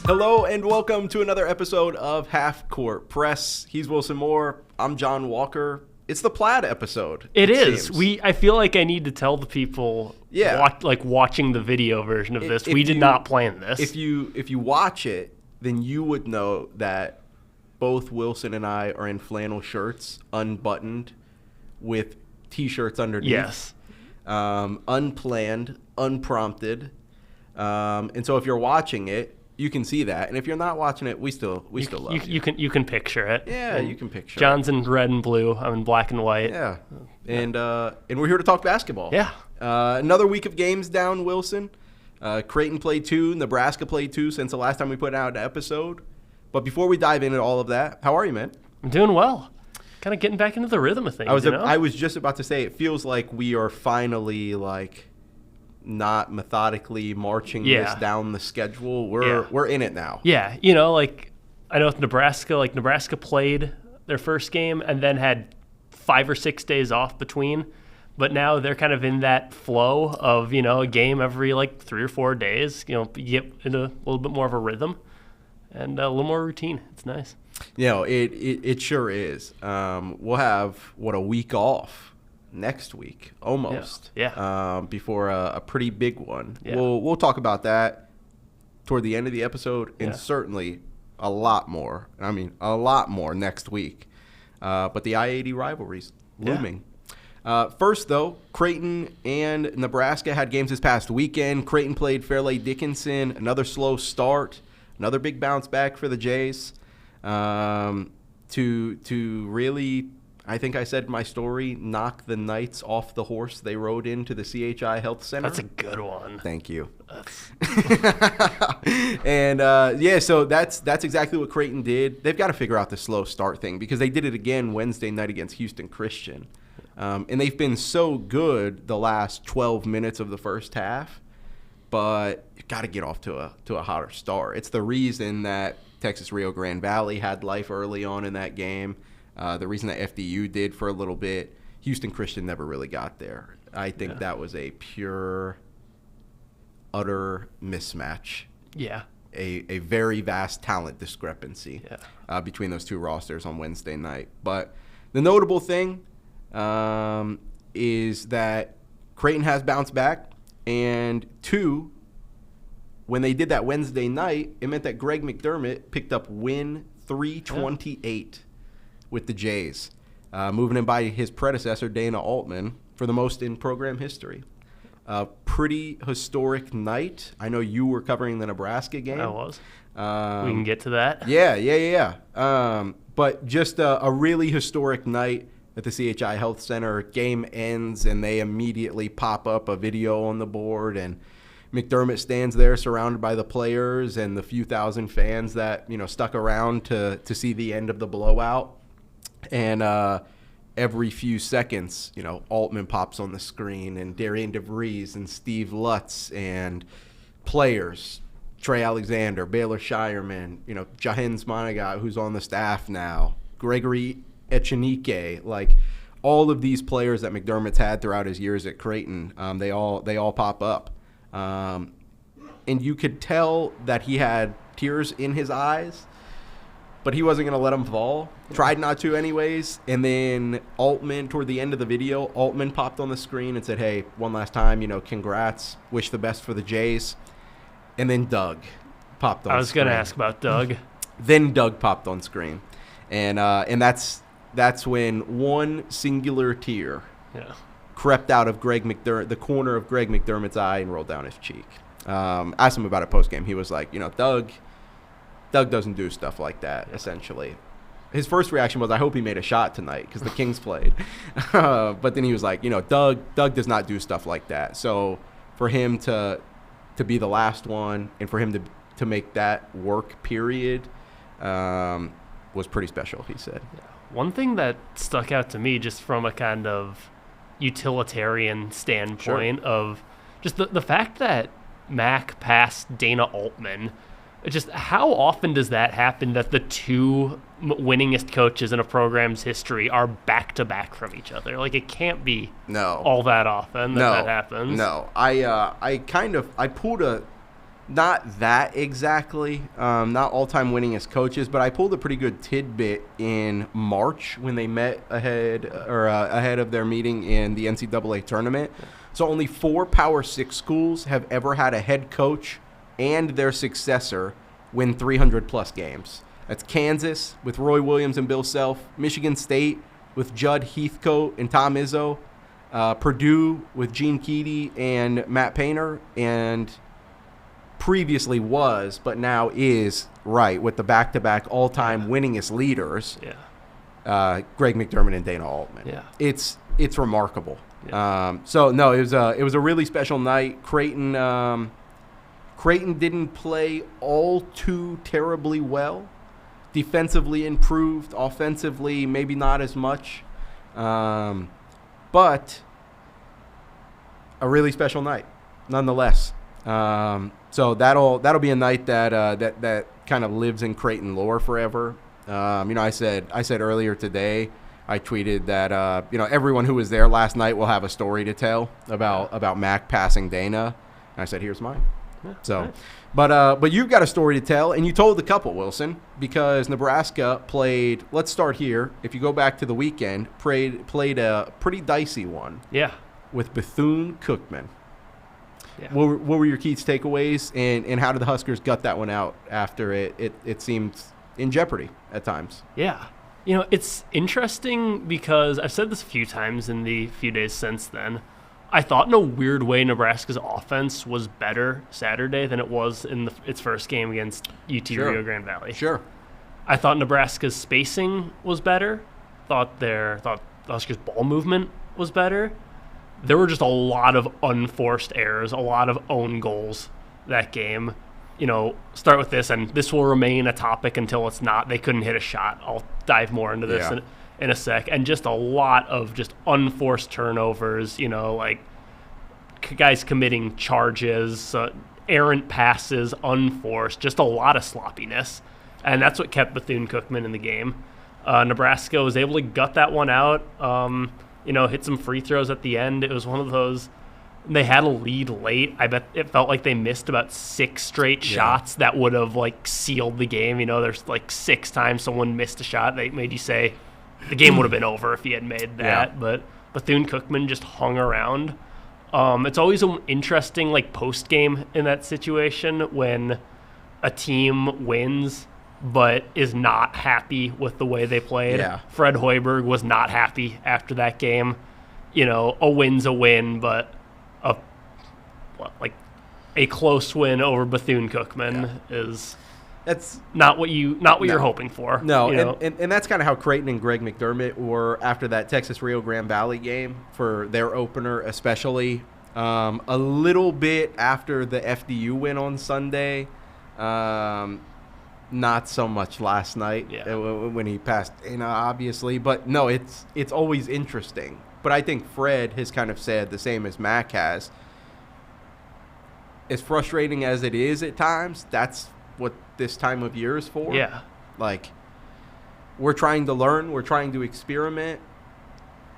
Hello and welcome to another episode of Half Court Press. He's Wilson Moore. I'm Jon Walker. It's the plaid episode. It is. Seems. I feel like I need to tell the people, watching the video version of this, we did not plan this. If you watch it, then you would know that both Wilson and I are in flannel shirts, unbuttoned, with T-shirts underneath. Yes. Unplanned, unprompted. And so if you're watching it, you can see that, and if you're not watching it, we still love you. You can picture it. Yeah, you can picture John's it. in red and blue. I'm in black and white. Yeah, and we're here to talk basketball. Yeah. Another week of games down, Wilson. Creighton played 2, Nebraska played 2 since the last time we put out an episode. But before we dive into all of that, how are you, man? I'm doing well. Kind of getting back into the rhythm of things. I was just about to say, it feels like we are finally not methodically marching this down the schedule. We're in it now. Yeah, I know with Nebraska played their first game and then had 5 or 6 days off between, but now they're kind of in that flow of, a game every 3 or 4 days, you get into a little bit more of a rhythm and a little more routine. It's nice. It sure is. We'll have, a week off next week, almost. Yeah. Before a pretty big one. Yeah. We'll talk about that toward the end of the episode, and certainly a lot more. I mean, a lot more next week. But the I-80 rivalry's looming. Yeah. First, though, Creighton and Nebraska had games this past weekend. Creighton played Fairleigh Dickinson. Another slow start. Another big bounce back for the Jays. To really, I think I said my story, knock the Knights off the horse they rode into the CHI Health Center. That's a good one. Thank you. And, so that's exactly what Creighton did. They've got to figure out the slow start thing because they did it again Wednesday night against Houston Christian. And they've been so good the last 12 minutes of the first half, but you've got to get off to a hotter start. It's the reason that Texas Rio Grande Valley had life early on in that game. The reason that FDU did for a little bit. Houston Christian never really got there. I think that was a pure, utter mismatch. Yeah. A very vast talent discrepancy between those two rosters on Wednesday night. But the notable thing is that Creighton has bounced back. And 2, when they did that Wednesday night, it meant that Greg McDermott picked up win 328 with the Jays, moving him by his predecessor, Dana Altman, for the most in program history. Pretty historic night. I know you were covering the Nebraska game. I was. We can get to that. Yeah. But just a really historic night at the CHI Health Center. Game ends, and they immediately pop up a video on the board, and McDermott stands there surrounded by the players and the few thousand fans that, stuck around to see the end of the blowout. And every few seconds, Altman pops on the screen, and Darian DeVries and Steve Lutz and players, Trey Alexander, Baylor Shireman, Jahens Monagat, who's on the staff now, Gregory Echenike, all of these players that McDermott's had throughout his years at Creighton, they all pop up. And you could tell that he had tears in his eyes, but he wasn't going to let them fall. Tried not to anyways. And then Altman, toward the end of the video, Altman popped on the screen and said, hey, one last time, congrats, wish the best for the Jays. And then Doug popped on screen. I was going to ask about Doug. Then Doug popped on screen. And that's when one singular tear crept out of the corner of Greg McDermott's eye and rolled down his cheek. Asked him about it post-game. He was like, Doug doesn't do stuff like that, essentially. His first reaction was, I hope he made a shot tonight because the Kings played. But then he was like, Doug does not do stuff like that. So for him to be the last one and for him to make that work, period, was pretty special, he said. Yeah. One thing that stuck out to me just from a kind of utilitarian standpoint of just the fact that Mac passed Dana Altman, just how often does that happen that the two winningest coaches in a program's history are back-to-back from each other? It can't be all that often that happens. No, I pulled Not that exactly, not all-time winningest coaches, but I pulled a pretty good tidbit in March when they met ahead of their meeting in the NCAA tournament. So only 4 Power 6 schools have ever had a head coach and their successor win 300-plus games. That's Kansas with Roy Williams and Bill Self, Michigan State with Judd Heathcote and Tom Izzo, Purdue with Gene Keady and Matt Painter, and previously was, but now is, right, with the back-to-back all-time winningest leaders, Greg McDermott and Dana Altman. Yeah. It's remarkable. Yeah. So no, it was a really special night. Creighton didn't play all too terribly well. Defensively improved, offensively maybe not as much, but a really special night nonetheless. So that'll be a night that kind of lives in Creighton lore forever. I said earlier today, I tweeted that everyone who was there last night will have a story to tell about Mac passing Dana. And I said, here's mine. Yeah, So, nice. but you've got a story to tell, and you told a couple, Wilson, because Nebraska played. Let's start here. If you go back to the weekend, played a pretty dicey one. Yeah. With Bethune-Cookman. Yeah. What were your key takeaways, and how did the Huskers gut that one out after it seemed in jeopardy at times? Yeah. It's interesting because I've said this a few times in the few days since then. I thought in a weird way Nebraska's offense was better Saturday than it was in its first game against UT Rio Grande Valley. Sure. I thought Nebraska's spacing was better. Thought the Huskers' ball movement was better. There were just a lot of unforced errors, a lot of own goals that game. Start with this, and this will remain a topic until it's not. They couldn't hit a shot. I'll dive more into this in a sec. And just a lot of just unforced turnovers, like guys committing charges, errant passes, unforced, just a lot of sloppiness. And that's what kept Bethune-Cookman in the game. Nebraska was able to gut that one out. Hit some free throws at the end. It was one of those, they had a lead late. I bet it felt like they missed about 6 straight shots that would have sealed the game. There's 6 times someone missed a shot that made you say the game would have been over if he had made that. Yeah. But Bethune-Cookman just hung around. It's always an interesting post game in that situation when a team wins but is not happy with the way they played. Yeah. Fred Hoiberg was not happy after that game. A win's a win, but a close win over Bethune-Cookman is not what you're hoping for. No, and that's kind of how Creighton and Greg McDermott were after that Texas Rio Grande Valley game for their opener, especially a little bit after the FDU win on Sunday. Not so much last night when he passed Dana, obviously. But no, it's always interesting. But I think Fred has kind of said the same as Mac has. As frustrating as it is at times, that's what this time of year is for. Yeah. We're trying to learn, we're trying to experiment,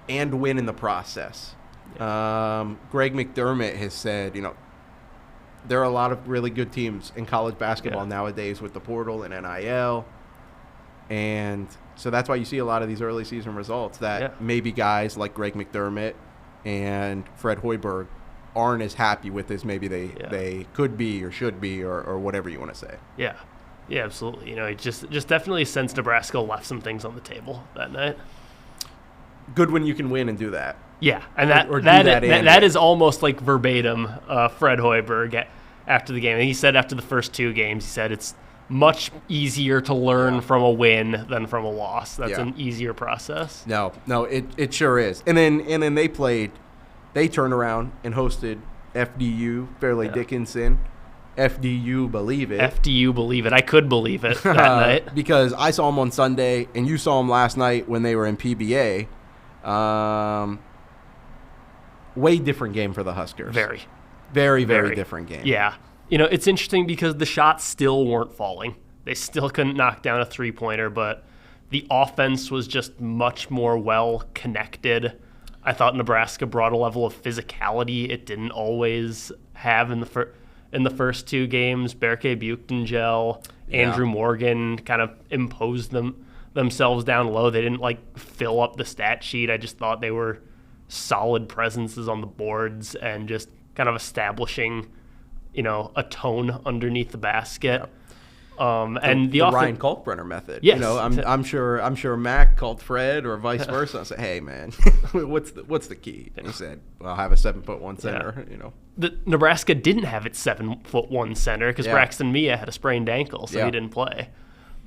and win in the process. Yeah. Greg McDermott has said, there are a lot of really good teams in college basketball nowadays with the portal and NIL. And so that's why you see a lot of these early season results that maybe guys like Greg McDermott and Fred Hoiberg aren't as happy with as maybe they could be or should be or whatever you want to say. Yeah. Yeah, absolutely. Just definitely sense Nebraska left some things on the table that night. Good when you can win and do that. Yeah, and that is almost verbatim Fred Hoiberg after the game. And he said after the first 2 games, he said it's much easier to learn from a win than from a loss. That's an easier process. No, it sure is. And then they turned around and hosted FDU, Fairleigh Dickinson. FDU believe it. FDU believe it. I could believe it that night. Because I saw them on Sunday, and you saw them last night when they were in PBA. Way different game for the Huskers. Very. Very, very different game. Yeah. It's interesting because the shots still weren't falling. They still couldn't knock down a three-pointer, but the offense was just much more well-connected. I thought Nebraska brought a level of physicality it didn't always have in the first. in the first two games. Berke Buchtengel, Andrew Morgan kind of imposed themselves down low. They didn't like fill up the stat sheet. I just thought they were solid presences on the boards and just kind of establishing, a tone underneath the basket. And the Ryan Kalkbrenner method. Yes. I'm sure Mac called Fred or vice versa. I said, "Hey man, what's the key?" And he said, "Well, I'll have a 7'1" center." The Nebraska didn't have its 7'1" center because Braxton Mia had a sprained ankle, so he didn't play.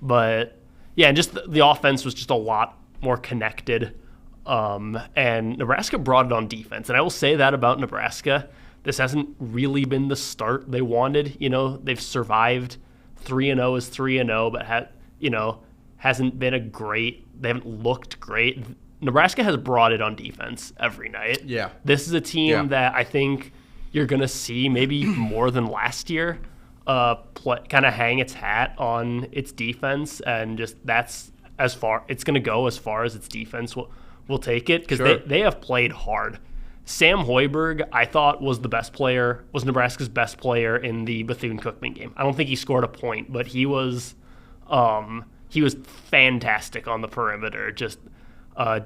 But and just the offense was just a lot more connected. And Nebraska brought it on defense, and I will say that about Nebraska. This hasn't really been the start they wanted. They've survived 3-0 is 3-0, but hasn't been they haven't looked great. Nebraska has brought it on defense every night. Yeah. This is a team that I think you're going to see maybe more than last year kind of hang its hat on its defense, and just that's it's going to go as far as its defense will take it, because they have played hard. Sam Hoiberg, I thought, was Nebraska's best player in the Bethune-Cookman game. I don't think he scored a point, but he was fantastic on the perimeter, just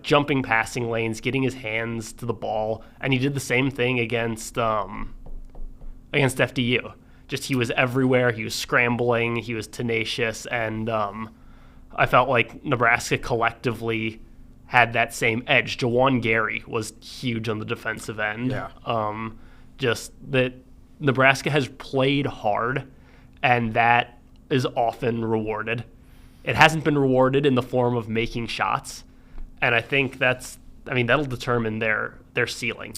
jumping passing lanes, getting his hands to the ball, and he did the same thing against FDU. Just he was everywhere. He was scrambling. He was tenacious, and I felt like Nebraska collectively had that same edge. Jawan Gary was huge on the defensive end. Yeah. Just that Nebraska has played hard, and that is often rewarded. It hasn't been rewarded in the form of making shots, and I think that'll determine their ceiling.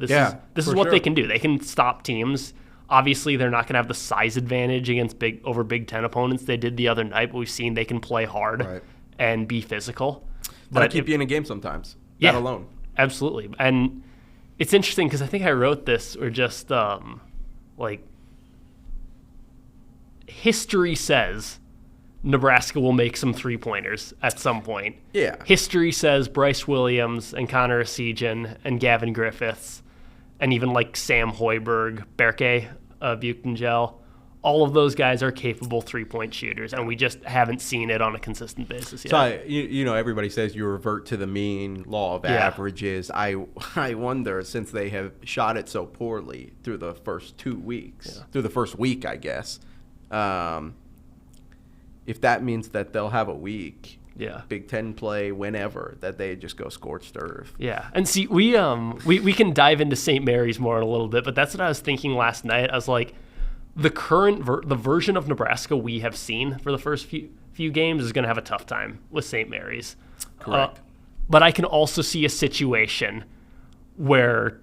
This is what they can do. They can stop teams. Obviously, they're not going to have the size advantage against Big Ten opponents they did the other night, but we've seen they can play hard and be physical. That'll keep you in a game sometimes. That alone. Absolutely. And it's interesting because I think I wrote this, or just history says Nebraska will make some three-pointers at some point. Yeah. History says Bryce Williams and Connor Essegian and Gavin Griffiths and even like Sam Hoiberg, Berke Buchtengel, all of those guys are capable three-point shooters, and we just haven't seen it on a consistent basis yet. So, everybody says you revert to the mean law of averages. I wonder, since they have shot it so poorly through the first 2 weeks, through the first week, I guess, if that means that they'll have a week, Big Ten play whenever, that they just go scorched earth. Yeah, and see, we can dive into St. Mary's more in a little bit, but that's what I was thinking last night. I was like, the version of Nebraska we have seen for the first few games is going to have a tough time with St. Mary's. Correct. But I can also see a situation where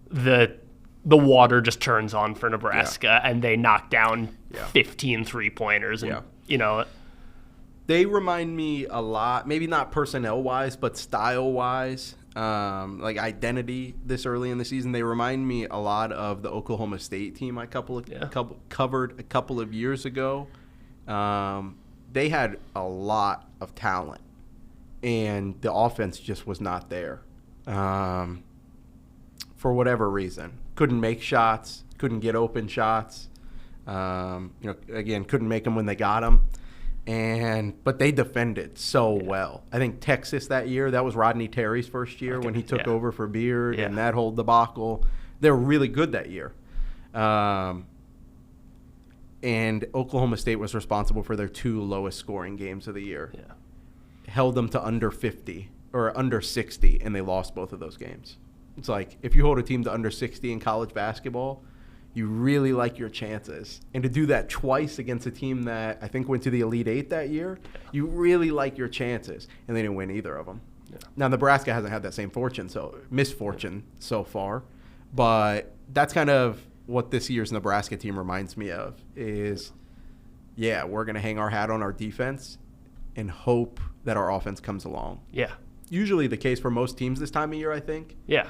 the water just turns on for Nebraska and they knock down 15 three-pointers. And, They remind me a lot, maybe not personnel-wise, but style-wise, like identity this early in the season. They remind me a lot of the Oklahoma State team I covered a couple of years ago. They had a lot of talent, and the offense just was not there for whatever reason. Couldn't make shots, couldn't get open shots. Again, couldn't make them when they got them. But they defended so well. I think Texas that year, that was Rodney Terry's first year when he took over for Beard and that whole debacle. They were really good that year. And Oklahoma State was responsible for their 2 lowest scoring games of the year. Yeah. Held them to under 50 or under 60, and they lost both of those games. It's like, if you hold a team to under 60 in college basketball, you really like your chances. And to do that twice against a team that I think went to the Elite Eight that year, you really like your chances. And they didn't win either of them. Yeah. Now, Nebraska hasn't had that same misfortune so far. But that's kind of what this year's Nebraska team reminds me of is, we're going to hang our hat on our defense and hope that our offense comes along. Yeah. Usually the case for most teams this time of year, I think. Yeah.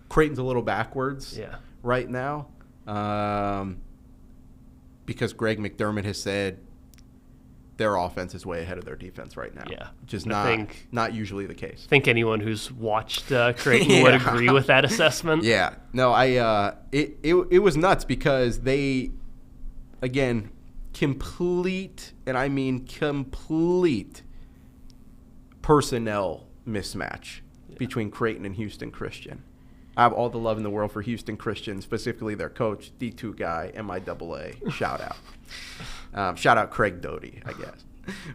Creighton's a little backwards right now. Because Greg McDermott has said their offense is way ahead of their defense right now. Yeah. Which is not usually the case. I think anyone who's watched Creighton would agree with that assessment. Yeah. No, it was nuts because they, again, complete, and I mean complete, personnel mismatch between Creighton and Houston Christian. I have all the love in the world for Houston Christian, specifically their coach, D2 guy, MIAA, shout out. Shout out Craig Doty, I guess.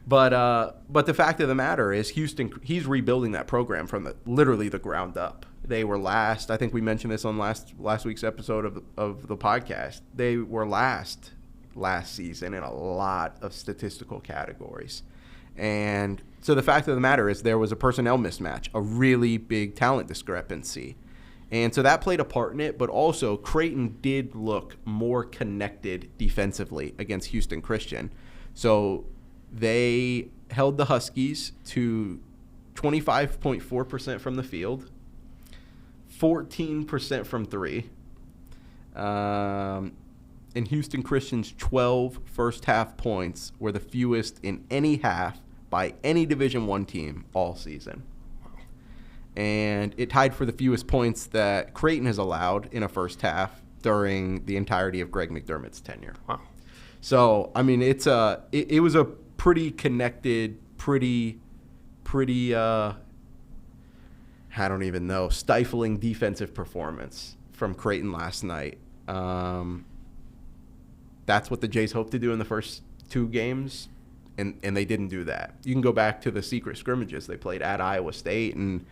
But the fact of the matter is Houston, he's rebuilding that program from literally the ground up. They were last. I think we mentioned this on last week's episode of the podcast. They were last season in a lot of statistical categories. And so the fact of the matter is there was a personnel mismatch, a really big talent discrepancy. And so that played a part in it, but also Creighton did look more connected defensively against Houston Christian. So they held the Huskies to 25.4% from the field, 14% from three, and Houston Christian's 12 first-half points were the fewest in any half by any Division I team all season. And it tied for the fewest points that Creighton has allowed in a first half during the entirety of Greg McDermott's tenure. Wow. So, I mean, it was a pretty connected, pretty I don't even know, stifling defensive performance from Creighton last night. That's what the Jays hoped to do in the first two games, and they didn't do that. You can go back to the secret scrimmages they played at Iowa State and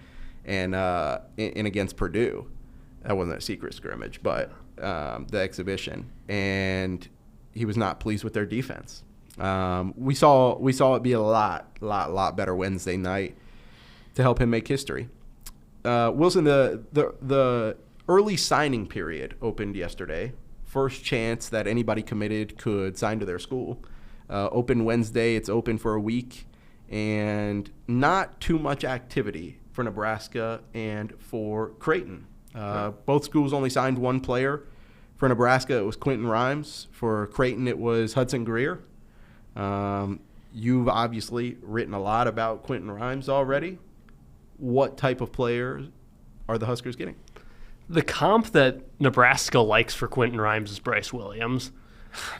against Purdue. That wasn't a secret scrimmage, but the exhibition. And he was not pleased with their defense. We saw it be a lot better Wednesday night to help him make history. Wilson, the early signing period opened yesterday. First chance that anybody committed could sign to their school. Open Wednesday. It's open for a week, and not too much activity for Nebraska and for Creighton. Both schools only signed one player. For Nebraska, it was Quentin Rhymes. For Creighton, it was Hudson Greer. You've obviously written a lot about Quentin Rhymes already. What type of players are the Huskers getting? The comp that Nebraska likes for Quentin Rhymes is Bryce Williams.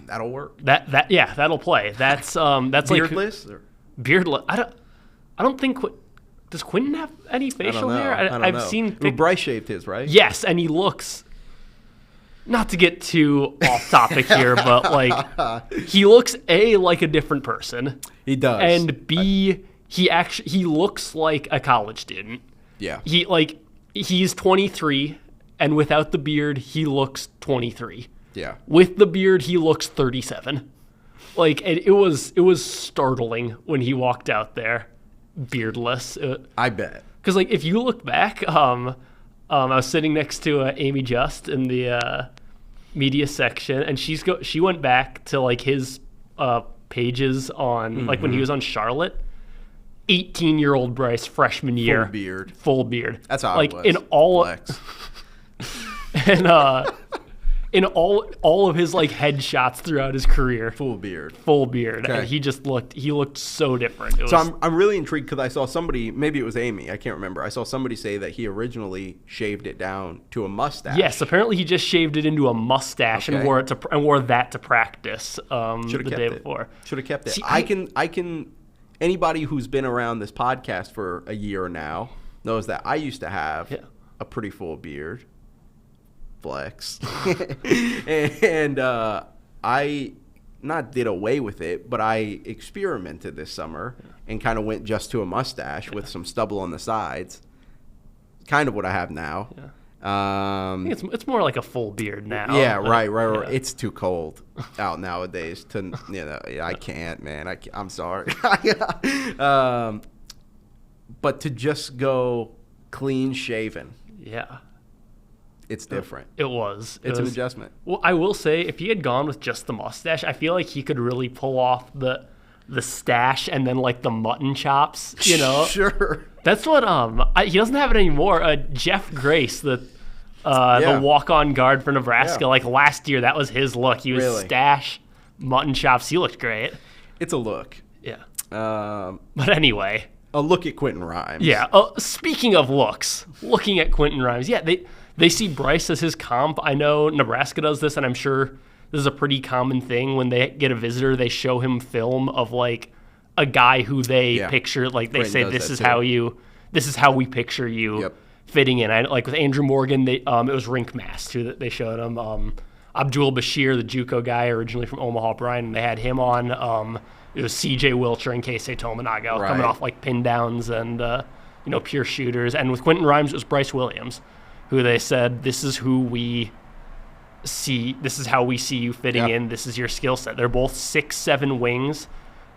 That'll work. That'll play. That's beardless? Like beardless. I don't think. Does Quentin have any facial hair? I've seen. Bryce shaved his, right? Yes, and he looks. Not to get too off topic here, but like he looks like a different person. He does, and B, he looks like a college student. Yeah. He's 23, and without the beard, he looks 23. Yeah. With the beard, he looks 37. Like it was startling when he walked out there. Beardless. I bet. Because like if you look back, I was sitting next to Amy Just in the media section, and she went back to like his pages on like when he was on Charlotte. 18-year-old Bryce, freshman year, full beard. That's how like it was. In all, and in all of his like headshots throughout his career. Full beard. Okay. And he looked so different. I'm really intrigued because I saw somebody, maybe it was Amy, I can't remember. I saw somebody say that he originally shaved it down to a mustache. Yes, apparently he just shaved it into a mustache and wore that to practice the day before. Should have kept it. See, I can anybody who's been around this podcast for a year now knows that I used to have a pretty full beard. Flex. And I not did away with it, but I experimented this summer and kind of went just to a mustache with some stubble on the sides. Kind of what I have now. I think it's more like a full beard now. Yeah, right. Yeah. It's too cold out nowadays to, I can't, man. I'm sorry. But to just go clean shaven. Yeah. It's different. It was an adjustment. Well, I will say, if he had gone with just the mustache, I feel like he could really pull off the stash and then like the mutton chops. Sure. That's what he doesn't have it anymore. Jeff Grace, the walk-on guard for Nebraska, like last year, that was his look. He was stash, mutton chops. He looked great. It's a look. But anyway. A look at Quentin Rhymes. Yeah. Speaking of looks, looking at Quentin Rhymes, yeah, they see Bryce as his comp. I know Nebraska does this, and I'm sure this is a pretty common thing. When they get a visitor, they show him film of like a guy who they picture. Like they say, this is how we picture you fitting in. Like with Andrew Morgan, it was Rink Mast who they showed him. Abdul Bashir, the JUCO guy originally from Omaha Bryan, and they had him on. It was C.J. Wilcher and Keisei Tominaga coming off like pin downs and pure shooters. And with Quentin Rhymes, it was Bryce Williams, who they said, this is who we see. This is how we see you fitting in. This is your skill set. They're both 6'7" wings.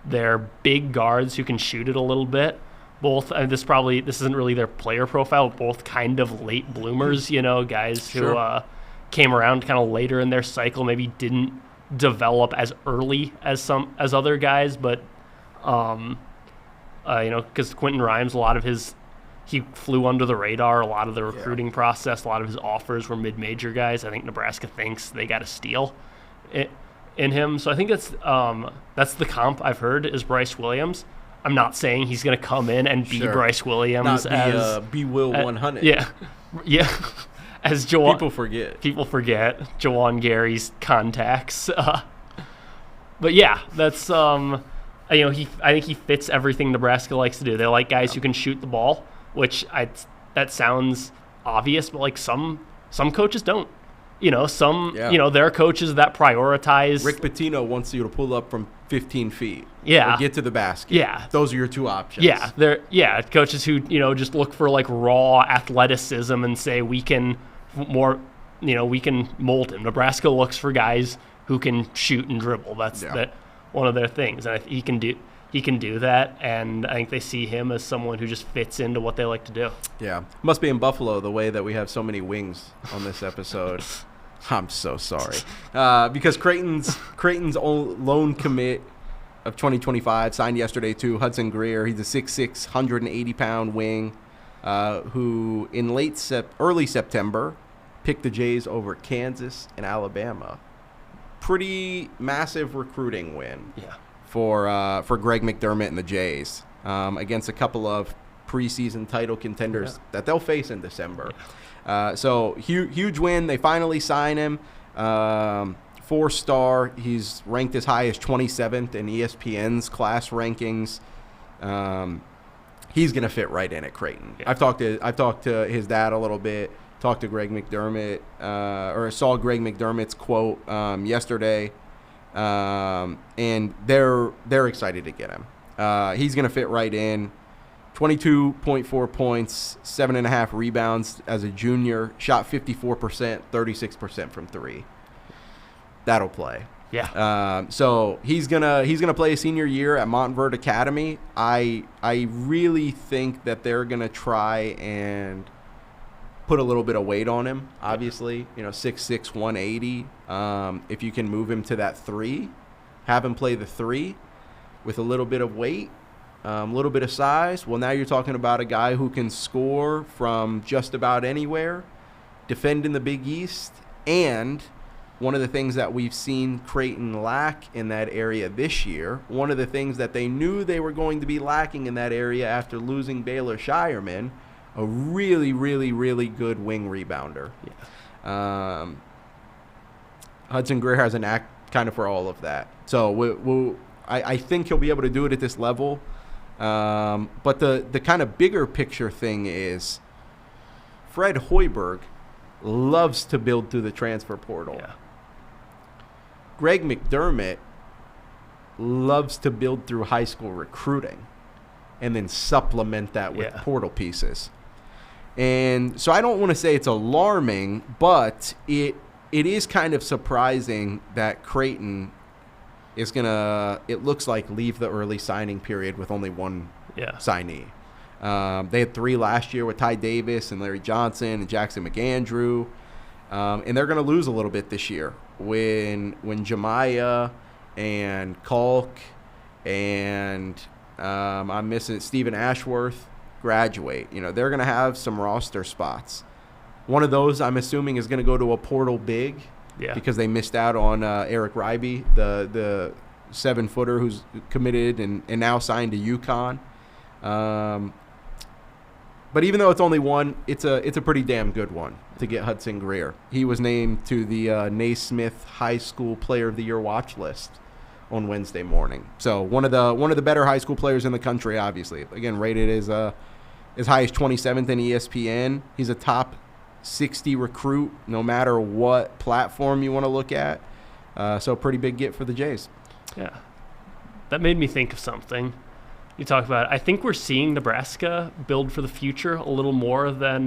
They're big guards who can shoot it a little bit. Both, this isn't really their player profile. Both kind of late bloomers, guys who came around kind of later in their cycle, maybe didn't develop as early as other guys, but because Quentin Rhymes, a lot of he flew under the radar. A lot of the recruiting process, a lot of his offers were mid-major guys. I think Nebraska thinks they got a steal in him, so I think that's the comp I've heard is Bryce Williams. I'm not saying he's going to come in and be Bryce Williams, not be Will 100. Yeah. As people forget Jawan Gary's contacts, but yeah, that's I think he fits everything Nebraska likes to do. They like guys who can shoot the ball, which that sounds obvious, but like some coaches don't. There are coaches that prioritize. Rick Pitino wants you to pull up from 15 feet. Yeah. Or get to the basket. Yeah. Those are your two options. Yeah. Coaches who, just look for like raw athleticism and say we can mold him. Nebraska looks for guys who can shoot and dribble. That's one of their things. And he can do that, and I think they see him as someone who just fits into what they like to do. Yeah. Must be in Buffalo the way that we have so many wings on this episode. I'm so sorry. Because Creighton's lone commit of 2025 signed yesterday too, Hudson Greer. He's a 6'6", 180-pound wing who in early September picked the Jays over Kansas and Alabama. Pretty massive recruiting win. Yeah. For Greg McDermott and the Jays against a couple of preseason title contenders that they'll face in December. So huge win. They finally sign him. 4-star. He's ranked as high as 27th in ESPN's class rankings. He's gonna fit right in at Creighton. Yeah. I've talked to his dad a little bit. Talked to Greg McDermott, or saw Greg McDermott's quote yesterday. And they're excited to get him. He's going to fit right in. 22.4 points, 7.5 rebounds as a junior. Shot 54%, 36% from three. That'll play. Yeah. So he's gonna play a senior year at Montverde Academy. I really think that they're gonna try and put a little bit of weight on him, obviously. 6'6", 180. If you can move him to that 3, have him play the 3 with a little bit of weight, a little bit of size. Well, now you're talking about a guy who can score from just about anywhere, defend in the Big East, and one of the things that we've seen Creighton lack in that area this year, one of the things that they knew they were going to be lacking in that area after losing Baylor Shireman, a really, really, really good wing rebounder. Yeah. Hudson Greer has an act kind of for all of that. So I think he'll be able to do it at this level. But the kind of bigger picture thing is Fred Hoiberg loves to build through the transfer portal. Yeah. Greg McDermott loves to build through high school recruiting and then supplement that with portal pieces. And so I don't want to say it's alarming, but it is kind of surprising that Creighton is going to, it looks like, leave the early signing period with only one signee. They had 3 last year with Ty Davis and Larry Johnson and Jackson McAndrew. And they're going to lose a little bit this year when Jemiah and Kalk and I'm missing Stephen Ashworth graduate. They're going to have some roster spots. One of those, I'm assuming, is going to go to a portal big because they missed out on Eric Ryby, the 7-footer who's committed and now signed to UConn. But even though it's only one, it's a pretty damn good one to get Hudson Greer. He was named to the Naismith High School Player of the Year watch list on Wednesday morning. So one of the better high school players in the country, obviously. Again, rated as high as 27th in ESPN. He's a top 60 recruit, no matter what platform you want to look at. So a pretty big get for the Jays. Yeah. That made me think of something. You talk about, I think we're seeing Nebraska build for the future a little more than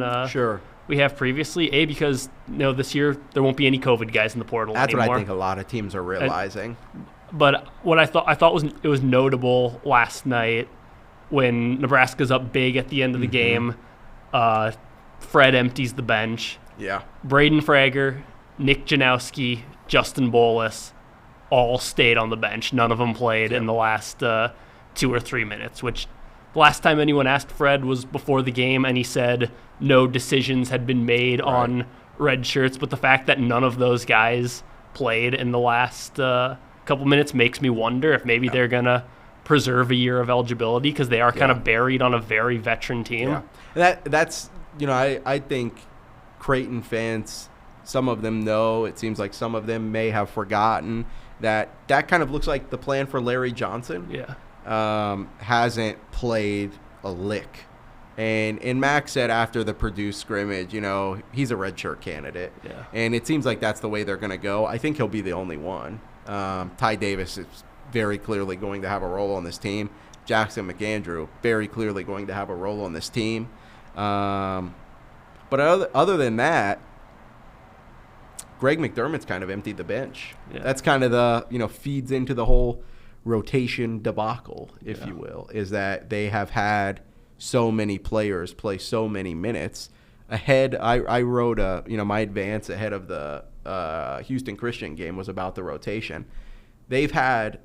we have previously. Because this year there won't be any COVID guys in the portal That's anymore. What I think a lot of teams are realizing. But what I thought was notable last night when Nebraska's up big at the end of the game. Fred empties the bench. Yeah. Braden Frager, Nick Janowski, Justin Bolus all stayed on the bench. None of them played in the last 2 or 3 minutes, which the last time anyone asked Fred was before the game, and he said no decisions had been made on red shirts. But the fact that none of those guys played in the last couple minutes makes me wonder if maybe they're going to preserve a year of eligibility because they are kind of buried on a very veteran team. Yeah. That's I think Creighton fans, some of them know, it seems like some of them may have forgotten that kind of looks like the plan for Larry Johnson. Yeah. Hasn't played a lick. And Mac said after the Purdue scrimmage, he's a redshirt candidate. Yeah. And it seems like that's the way they're going to go. I think he'll be the only one. Ty Davis is very clearly going to have a role on this team. Jackson McAndrew, very clearly going to have a role on this team. But other than that, Greg McDermott's kind of emptied the bench. Yeah. That's kind of the, feeds into the whole rotation debacle, if you will, is that they have had so many players play so many minutes. Ahead, I wrote my advance ahead of the Houston Christian game was about the rotation. They've had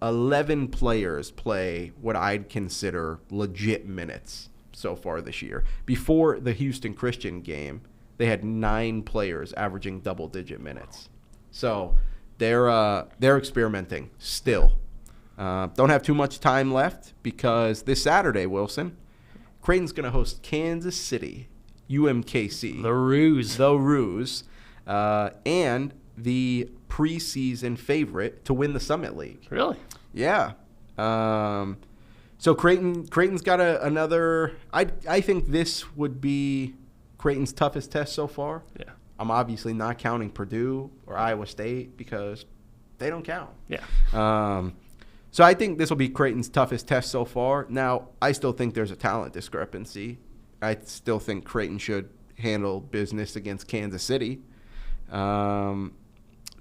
11 players play what I'd consider legit minutes so far this year. Before the Houston Christian game, they had 9 players averaging double-digit minutes. So they're experimenting still. Don't have too much time left because this Saturday, Wilson, Creighton's going to host Kansas City, UMKC. The Ruse. And the preseason favorite to win the Summit League. Really? Yeah. So Creighton's got another. I think this would be Creighton's toughest test so far. Yeah. I'm obviously not counting Purdue or Iowa State because they don't count. Yeah. So I think this will be Creighton's toughest test so far. Now, I still think there's a talent discrepancy. I still think Creighton should handle business against Kansas City. So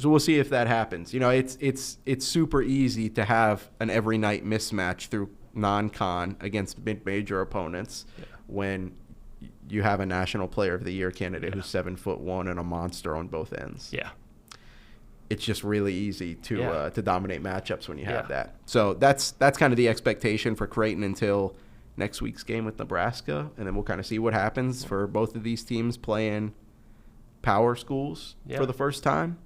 we'll see if that happens. It's super easy to have an every night mismatch through non-con against mid-major opponents when you have a National Player of the Year candidate who's 7'1" and a monster on both ends. Yeah. It's just really easy to dominate matchups when you have that. So that's kind of the expectation for Creighton until next week's game with Nebraska, and then we'll kind of see what happens for both of these teams playing power schools for the first time.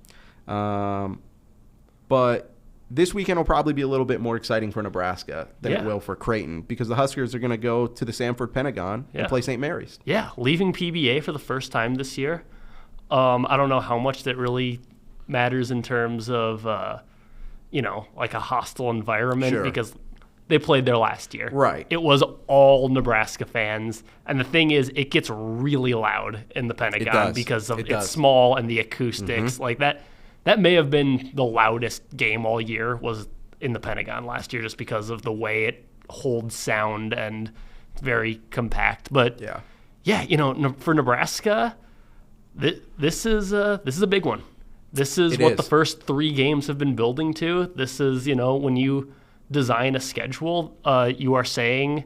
But this weekend will probably be a little bit more exciting for Nebraska than it will for Creighton because the Huskers are going to go to the Sanford Pentagon and play St. Mary's. Yeah, leaving PBA for the first time this year. I don't know how much that really matters in terms of, like a hostile environment because they played there last year. Right. It was all Nebraska fans. And the thing is, it gets really loud in the Pentagon because of it's small and the acoustics. Like that may have been the loudest game all year was in the Pentagon last year just because of the way it holds sound and it's very compact. But for Nebraska, this is a big one. This is what the first 3 games have been building to. This is, when you design a schedule, you are saying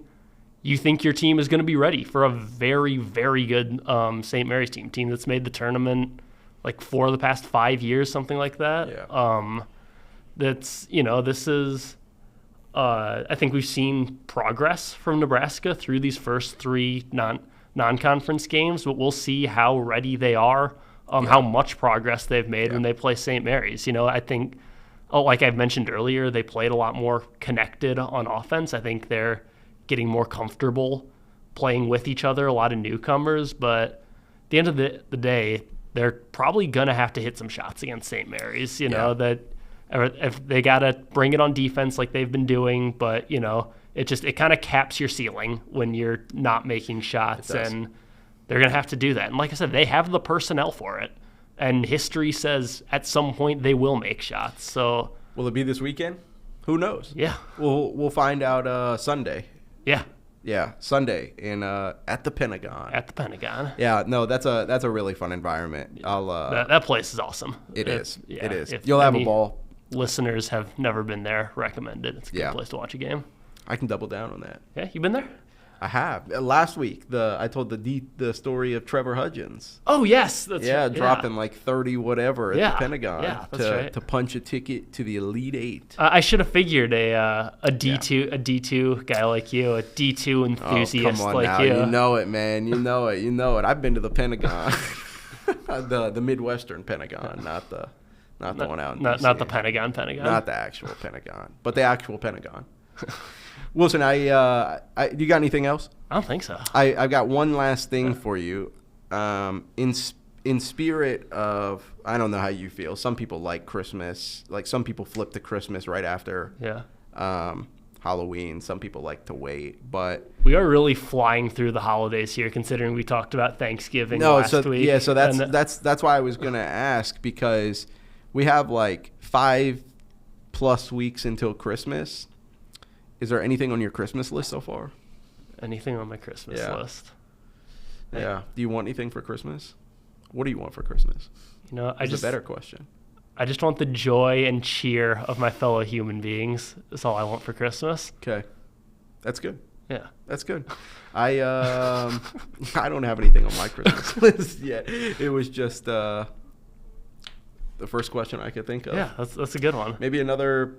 you think your team is going to be ready for a very, very good St. Mary's team that's made the tournament like 4 of the past 5 years, something like that. Yeah. This is, I think we've seen progress from Nebraska through these first 3 non-conference games, but we'll see how ready they are. How much progress they've made when they play St. Mary's. I think like I mentioned earlier, they played a lot more connected on offense. I think they're getting more comfortable playing with each other, a lot of newcomers, but at the end of the day, they're probably going to have to hit some shots against St. Mary's, that if they got to bring it on defense like they've been doing, but, it kind of caps your ceiling when you're not making shots, and they're going to have to do that. And like I said, they have the personnel for it, and history says at some point they will make shots. So will it be this weekend? Who knows? Yeah. We'll find out Sunday. Yeah. Yeah, Sunday at the Pentagon. At the Pentagon. Yeah, no, that's a really fun environment. That place is awesome. It is. If You'll have a ball. Listeners have never been there, recommend it. It's a good place to watch a game. I can double down on that. Yeah, you been there? I have. Last week, I told the story of Trevor Hudgens. Oh yes, that's right. Dropping like 30 whatever at the Pentagon to punch a ticket to the Elite Eight. I should have figured a D2 guy like you, a D2 enthusiast come on like now. you. You know it, man. You know it. I've been to the Pentagon, the Midwestern Pentagon, not the one out in DC. Not the Pentagon. Not the actual Pentagon, but the actual Pentagon. Wilson, you got anything else? I don't think so. I've got one last thing for you. In spirit of, I don't know how you feel. Some people like Christmas. Like some people flip to Christmas right after Halloween. Some people like to wait. But we are really flying through the holidays here, considering we talked about Thanksgiving last week. Yeah, so that's why I was gonna ask, because we have like 5+ weeks until Christmas. Is there anything on your Christmas list so far? Anything on my Christmas list? Yeah. Do you want anything for Christmas? What do you want for Christmas? It's a better question. I just want the joy and cheer of my fellow human beings. That's all I want for Christmas. Okay. That's good. Yeah. That's good. I don't have anything on my Christmas list yet. It was just the first question I could think of. Yeah, that's a good one. Maybe another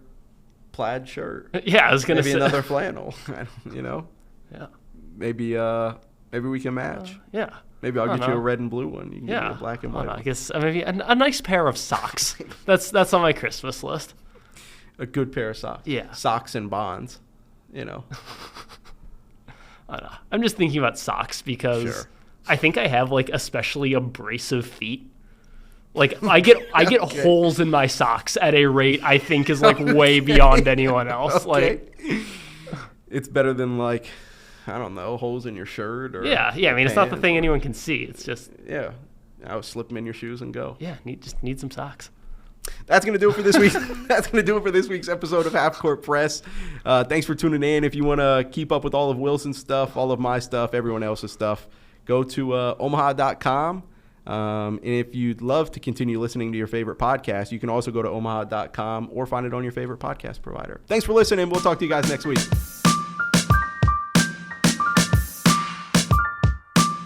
plaid shirt. Yeah, I was gonna say maybe another flannel. Yeah. Maybe we can match. Yeah. Maybe I'll get you a red and blue one. You can get me a black and white one. I guess maybe a nice pair of socks. That's on my Christmas list. A good pair of socks. Yeah. Socks and bonds. I don't know. I'm just thinking about socks because I think I have like especially abrasive feet. Like I get holes in my socks at a rate I think is like way beyond anyone else. Okay. Like it's better than like, I don't know, holes in your shirt or I mean it's not the thing anyone can see. It's just I would slip them in your shoes and go. Yeah, need some socks. That's going to do it for this week. That's going to do it for this week's episode of Half Court Press. Thanks for tuning in. If you want to keep up with all of Wilson's stuff, all of my stuff, everyone else's stuff, go to omaha.com. And if you'd love to continue listening to your favorite podcast, you can also go to omaha.com or find it on your favorite podcast provider. Thanks for listening. We'll talk to you guys next week.